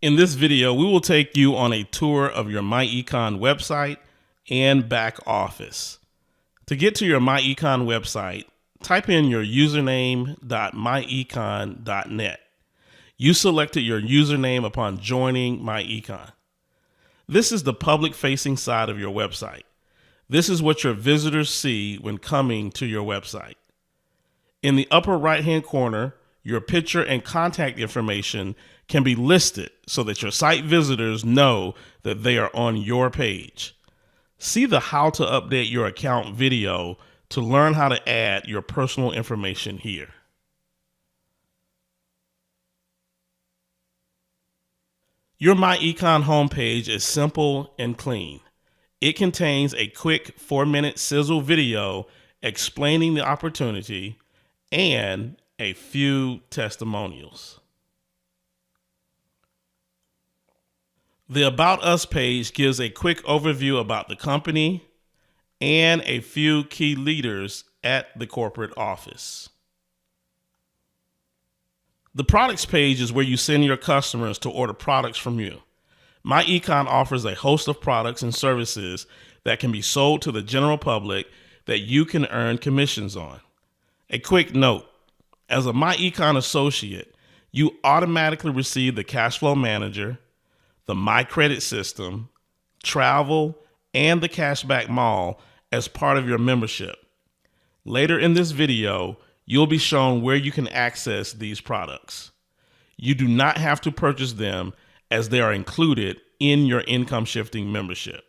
In this video, we will take you on a tour of your MyEcon website and back office. To get to your MyEcon website, type in your username.myecon.net. You selected your username upon joining MyEcon. This is the public-facing side of your website. This is what your visitors see when coming to your website. In the upper right-hand corner, your picture and contact information can be listed so that your site visitors know that they are on your page. See the How to Update Your Account video to learn how to add your personal information here. Your MyEcon homepage is simple and clean. It contains a quick 4-minute sizzle video explaining the opportunity and a few testimonials. The About Us page gives a quick overview about the company and a few key leaders at the corporate office. The Products page is where you send your customers to order products from you. MyEcon offers a host of products and services that can be sold to the general public that you can earn commissions on. A quick note: as a MyEcon associate, you automatically receive the Cash Flow Manager, the My Credit System, Travel, and the Cashback Mall as part of your membership. Later in this video, you'll be shown where you can access these products. You do not have to purchase them as they are included in your income shifting membership.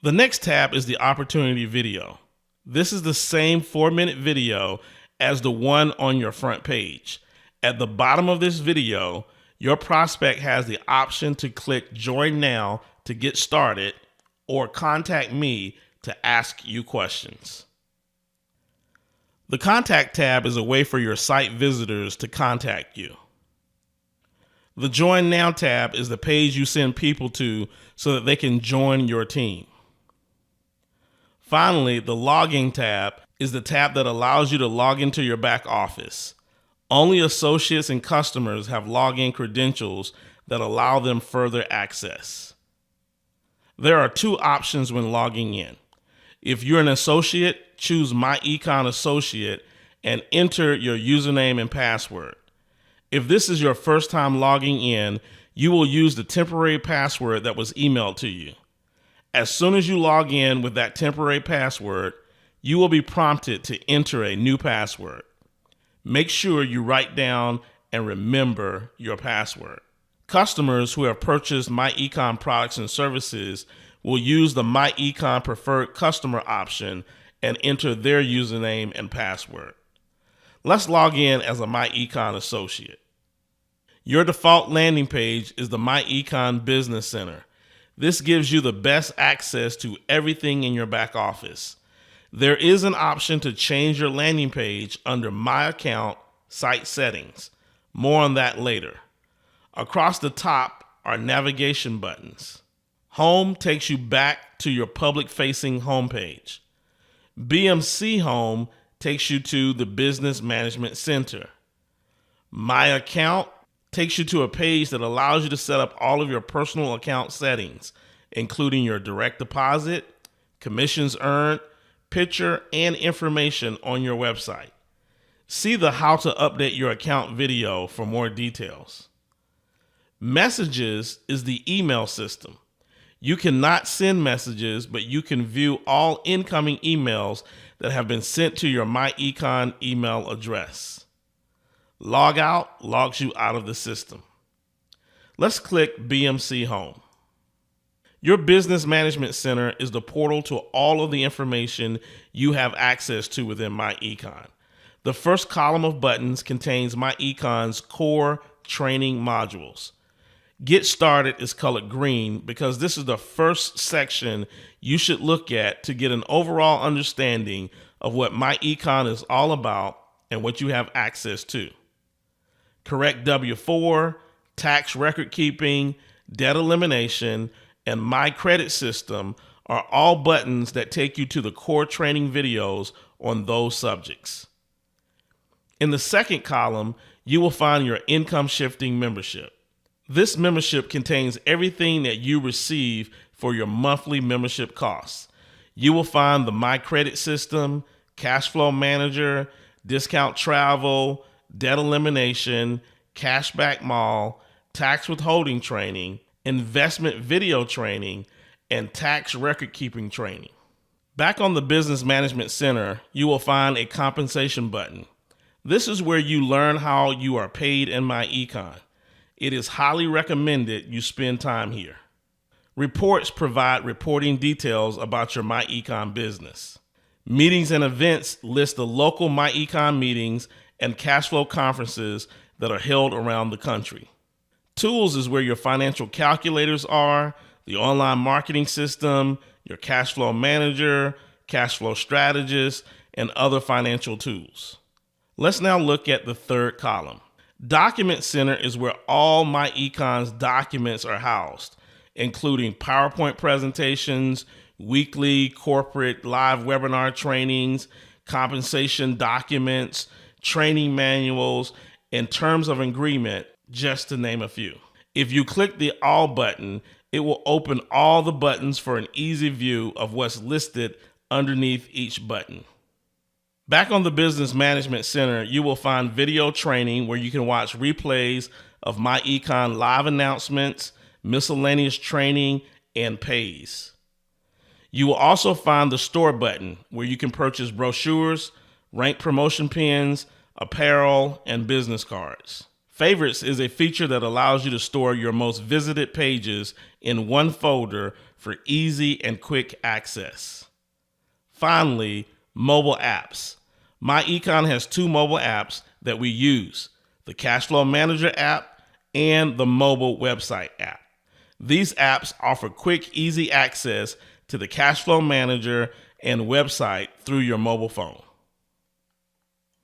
The next tab is the Opportunity video. This is the same 4-minute video as the one on your front page. At the bottom of this video, your prospect has the option to click Join Now to get started or Contact Me to ask you questions. The Contact tab is a way for your site visitors to contact you. The Join Now tab is the page you send people to so that they can join your team. Finally, the Login tab is the tab that allows you to log into your back office. Only associates and customers have login credentials that allow them further access. There are two options when logging in. If you're an associate, choose MyEcon Associate and enter your username and password. If this is your first time logging in, you will use the temporary password that was emailed to you. As soon as you log in with that temporary password, you will be prompted to enter a new password. Make sure you write down and remember your password. Customers who have purchased MyEcon products and services will use the MyEcon Preferred Customer option and enter their username and password. Let's log in as a MyEcon associate. Your default landing page is the MyEcon Business Center. This gives you the best access to everything in your back office. There is an option to change your landing page under My Account Site Settings. More on that later. Across the top are navigation buttons. Home takes you back to your public-facing homepage. BMC Home takes you to the Business Management Center. My Account takes you to a page that allows you to set up all of your personal account settings, including your direct deposit, commissions earned, picture, and information on your website. See the How to Update Your Account video for more details. Messages is the email system. You cannot send messages, but you can view all incoming emails that have been sent to your MyEcon email address. Log out logs you out of the system. Let's click BMC Home. Your Business Management Center is the portal to all of the information you have access to within MyEcon. The first column of buttons contains MyEcon's core training modules. Get Started is colored green because this is the first section you should look at to get an overall understanding of what MyEcon is all about and what you have access to. Correct W-4, tax record keeping, debt elimination, and My Credit System are all buttons that take you to the core training videos on those subjects. In the second column, you will find your income shifting membership. This membership contains everything that you receive for your monthly membership costs. You will find the My Credit System, Cash Flow Manager, Discount Travel, Debt Elimination, Cashback Mall, Tax Withholding Training, Investment Video Training, and Tax Record Keeping Training. Back on the Business Management Center, you will find a compensation button. This is where you learn how you are paid in MyEcon. It is highly recommended you spend time here. Reports provide reporting details about your MyEcon business. Meetings and events list the local MyEcon meetings and cash flow conferences that are held around the country. Tools is where your financial calculators are, the online marketing system, your cash flow manager, cash flow strategist, and other financial tools. Let's now look at the third column. Document Center is where all MyEcon's documents are housed, including PowerPoint presentations, weekly corporate live webinar trainings, compensation documents, training manuals, and terms of agreement, just to name a few. If you click the All button, it will open all the buttons for an easy view of what's listed underneath each button. Back on the Business Management Center, you will find video training where you can watch replays of MyEcon live announcements, miscellaneous training, and pays. You will also find the Store button where you can purchase brochures, rank promotion pins, apparel, and business cards. Favorites is a feature that allows you to store your most visited pages in one folder for easy and quick access. Finally, mobile apps. MyEcon has 2 mobile apps that we use, the Cash Flow Manager app and the mobile website app. These apps offer quick, easy access to the Cash Flow Manager and website through your mobile phone.